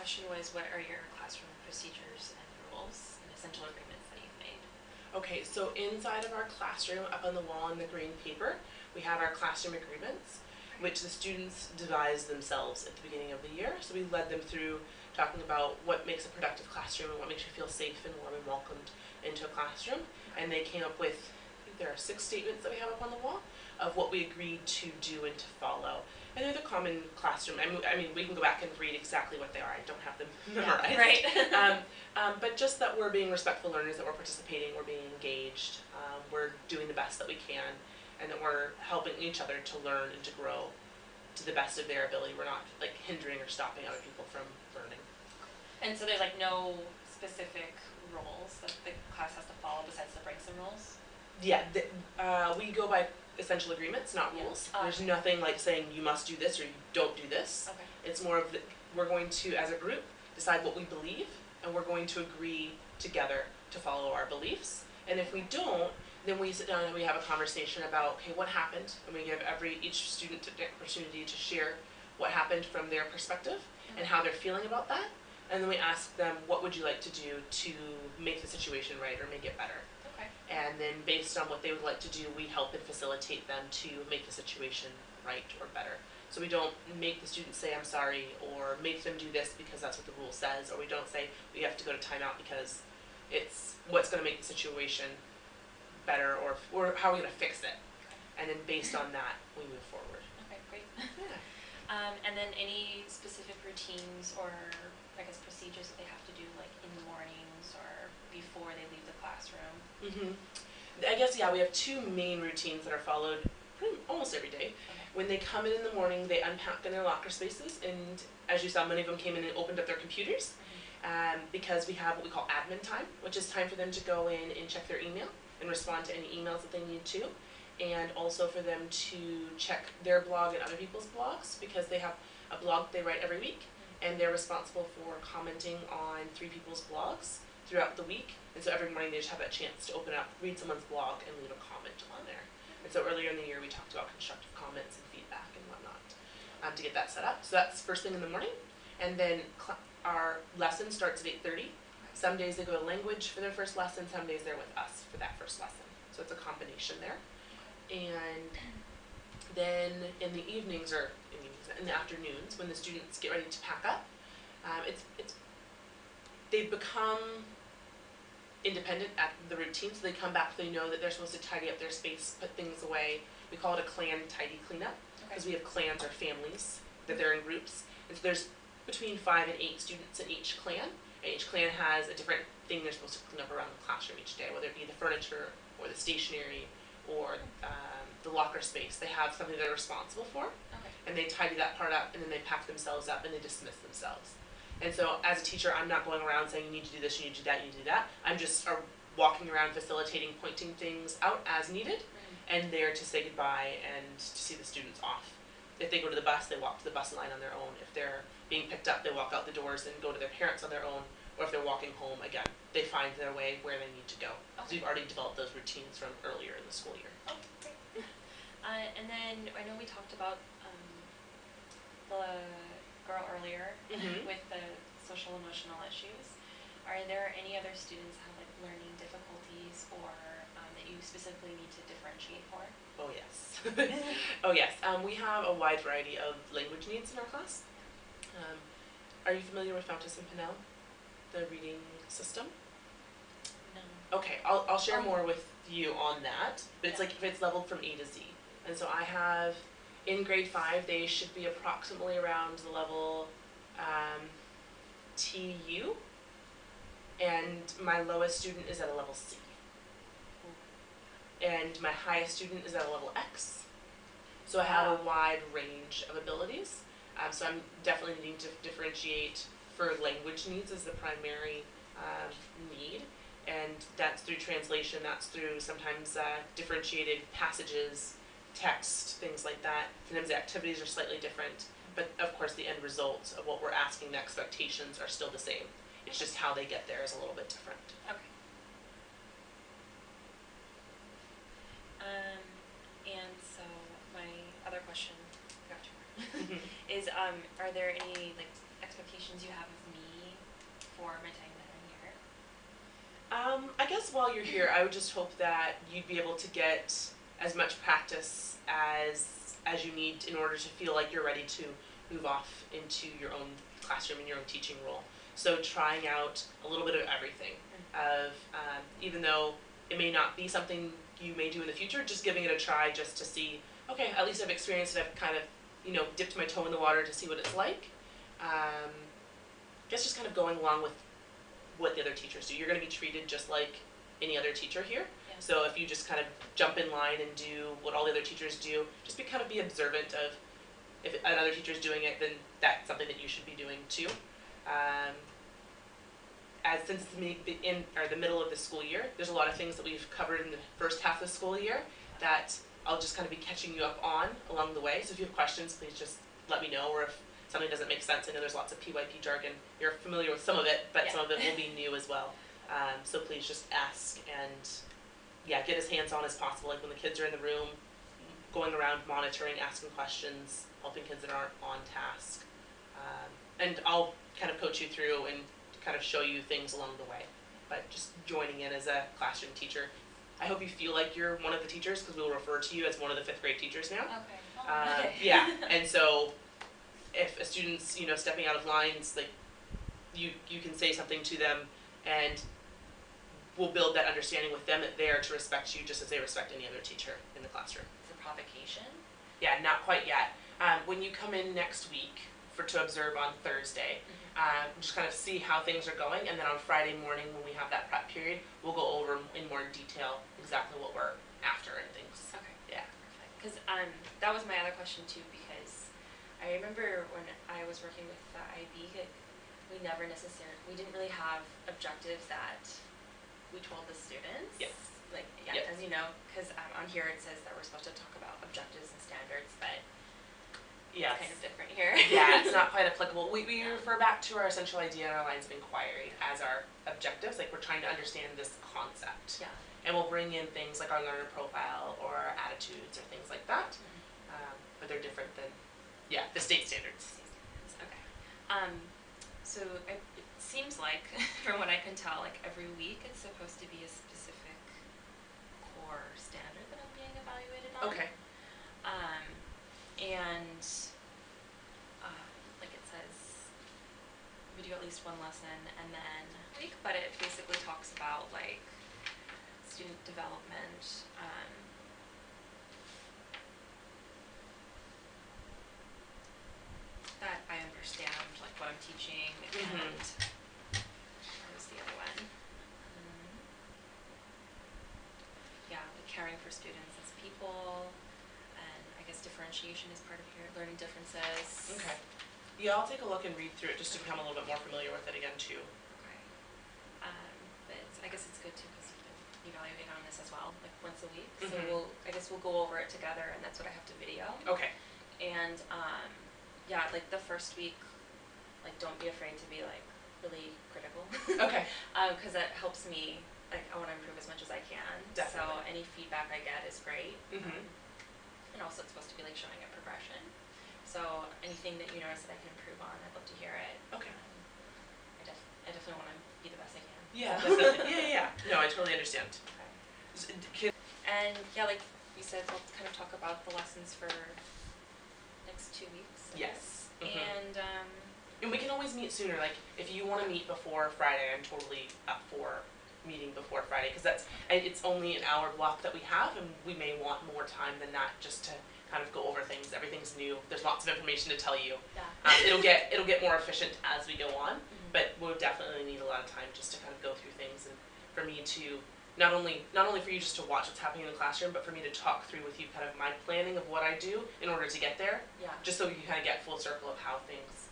question was, what are your classroom procedures and rules and essential agreements that you've made? Okay, so inside of our classroom, up on the wall in the green paper, we have our classroom agreements, which the students devised themselves at the beginning of the year. So we led them through talking about what makes a productive classroom and what makes you feel safe and warm and welcomed into a classroom. And they came up with, I think there are 6 statements that we have up on the wall of what we agreed to do and to follow. And they're the common classroom. I mean, we can go back and read exactly what they are. I don't have them memorized. Yeah, right. But just that we're being respectful learners, that we're participating, we're being engaged, we're doing the best that we can, and that we're helping each other to learn and to grow to the best of their ability. We're not like hindering or stopping other people from learning. And so there's like no specific rules that the class has to follow besides the Brinson rules? Yeah, we go by essential agreements, not rules. Oh, There's okay. nothing like saying you must do this or you don't do this. Okay. It's more of we're going to, as a group, decide what we believe, and we're going to agree together to follow our beliefs. And if we don't, then we sit down and we have a conversation about, okay, what happened? And we give each student the opportunity to share what happened from their perspective and how they're feeling about that. And then we ask them, what would you like to do to make the situation right or make it better? Okay. And then based on what they would like to do, we help and facilitate them to make the situation right or better. So we don't make the students say, I'm sorry, or make them do this because that's what the rule says, or we don't say, we have to go to timeout because it's what's going to make the situation better, or how are we going to fix it. And then based on that, we move forward. Okay, great. Yeah. And then any specific routines or, I guess, procedures that they have to do, like in the mornings or before they leave the classroom? I guess, yeah, we have 2 main routines that are followed almost every day. Okay. When they come in the morning, they unpack in their locker spaces, and as you saw, many of them came in and opened up their computers, because we have what we call admin time, which is time for them to go in and check their email and respond to any emails that they need to, and also for them to check their blog and other people's blogs, because they have a blog they write every week, and they're responsible for commenting on 3 people's blogs throughout the week. And so every morning they just have that chance to open up, read someone's blog, and leave a comment on there. And so earlier in the year we talked about constructive comments and feedback and whatnot, to get that set up. So that's first thing in the morning. And then our lesson starts at 8:30. Some days they go to language for their first lesson, some days they're with us for that first lesson. So it's a combination there. And then in the evenings, or in the afternoons, when the students get ready to pack up, they've become independent at the routine, so they come back, they know that they're supposed to tidy up their space, put things away. We call it a clan tidy cleanup, because we have clans or families that they're in groups. And so there's between 5 and 8 students in each clan, and each clan has a different thing they're supposed to clean up around the classroom each day, whether it be the furniture or the stationery or the locker space. They have something they're responsible for, and they tidy that part up, and then they pack themselves up and they dismiss themselves. And so as a teacher, I'm not going around saying you need to do this, you need to do that, you need to do that. I'm just walking around facilitating, pointing things out as needed, and there to say goodbye and to see the students off. If they go to the bus, they walk to the bus line on their own. If they're being picked up, they walk out the doors and go to their parents on their own. Or if they're walking home, again, they find their way where they need to go. So we've already developed those routines from earlier in the school year. Oh, great. And then I know we talked about the girl earlier with the social emotional issues. Are there any other students that have like learning difficulties or that you specifically need to differentiate for? Oh yes. Oh yes. We have a wide variety of language needs in our class. Are you familiar with Fountas and Pinnell, the reading system? No. Okay, I'll share more with you on that, but it's like if it's leveled from A to Z. And so I have, in grade 5, they should be approximately around the level TU, and my lowest student is at a level C. And my highest student is at a level X. So I have a wide range of abilities. So I'm definitely needing to differentiate for language needs as the primary need. And that's through translation, that's through sometimes differentiated passages, text, things like that. Sometimes the activities are slightly different, but of course the end results of what we're asking, the expectations are still the same. It's just how they get there is a little bit different. Okay. And so my other question, I got 2 more, is are there any like expectations expectations you have of me for my time that I'm here? I guess while you're here, I would just hope that you'd be able to get as much practice as you need in order to feel like you're ready to move off into your own classroom and your own teaching role. So trying out a little bit of everything, of even though it may not be something you may do in the future, just giving it a try just to see, okay, at least I've experienced it, I've kind of, dipped my toe in the water to see what it's like. Just kind of going along with what the other teachers do. You're going to be treated just like any other teacher here. Yeah. So if you just kind of jump in line and do what all the other teachers do, just be observant of if another teacher's doing it, then that's something that you should be doing too. As since the middle of the school year, there's a lot of things that we've covered in the first half of the school year that I'll just kind of be catching you up on along the way. So if you have questions, please just let me know, or if something doesn't make sense. I know there's lots of PYP jargon. You're familiar with some of it, but some of it will be new as well. So please just ask and get as hands-on as possible. Like when the kids are in the room, going around monitoring, asking questions, helping kids that aren't on task. And I'll kind of coach you through and kind of show you things along the way. But just joining in as a classroom teacher. I hope you feel like you're one of the teachers, because we will refer to you as one of the 5th grade teachers now. Okay. Yeah, and so if a student's stepping out of lines, like you can say something to them, and we'll build that understanding with them that they are to respect you just as they respect any other teacher in the classroom. For provocation? Yeah, not quite yet. When you come in next week to observe on Thursday, just kind of see how things are going, and then on Friday morning when we have that prep period, we'll go over in more detail exactly what we're after and things. Okay. Yeah. Perfect. Because that was my other question too, because I remember when I was working with the IB, we didn't really have objectives that we told the students. Yes. As you know, because on here it says that we're supposed to talk about objectives and standards, but yes, it's kind of different here. Yeah, it's not quite applicable. We refer back to our essential idea and our lines of inquiry as our objectives. Like, we're trying to understand this concept. Yeah. And we'll bring in things like our learner profile or our attitudes or things like that. But they're different than, the state standards. Okay. So it seems like, from what I can tell, like every week it's supposed to be a specific core standard that I'm being evaluated on. Okay. And like it says, we do at least one lesson and then a week, but it basically talks about like student development, that I understand like what I'm teaching, and what was the other one? Like caring for students as people, and I guess differentiation is part of here, learning differences. Okay. Yeah, I'll take a look and read through it just to become a little bit more familiar with it again too. Okay. But I guess it's good too, because you've been evaluating on this as well, like once a week. So I guess we'll go over it together, and that's what I have to video. Okay. And like the first week, like don't be afraid to be like really critical. Okay. Because that helps me. Like, I want to improve as much as I can. Definitely. So any feedback I get is great. And also it's supposed to be like showing a progression. So anything that you notice that I can improve on, I'd love to hear it. Okay. I definitely want to be the best I can. Yeah, definitely. Yeah. No, I totally understand. Okay. And like you said, we'll kind of talk about the lessons for next 2 weeks. Yes. And we can always meet sooner. Like, if you want to meet before Friday, I'm totally up for meeting before Friday, because it's only an hour block that we have, and we may want more time than that just to kind of go over things. Everything's new. There's lots of information to tell you. Yeah. It'll get more efficient as we go on, but we'll definitely need a lot of time just to kind of go through things, and for me to not only for you just to watch what's happening in the classroom, but for me to talk through with you kind of my planning of what I do in order to get there. Yeah. Just so you kind of get full circle of how things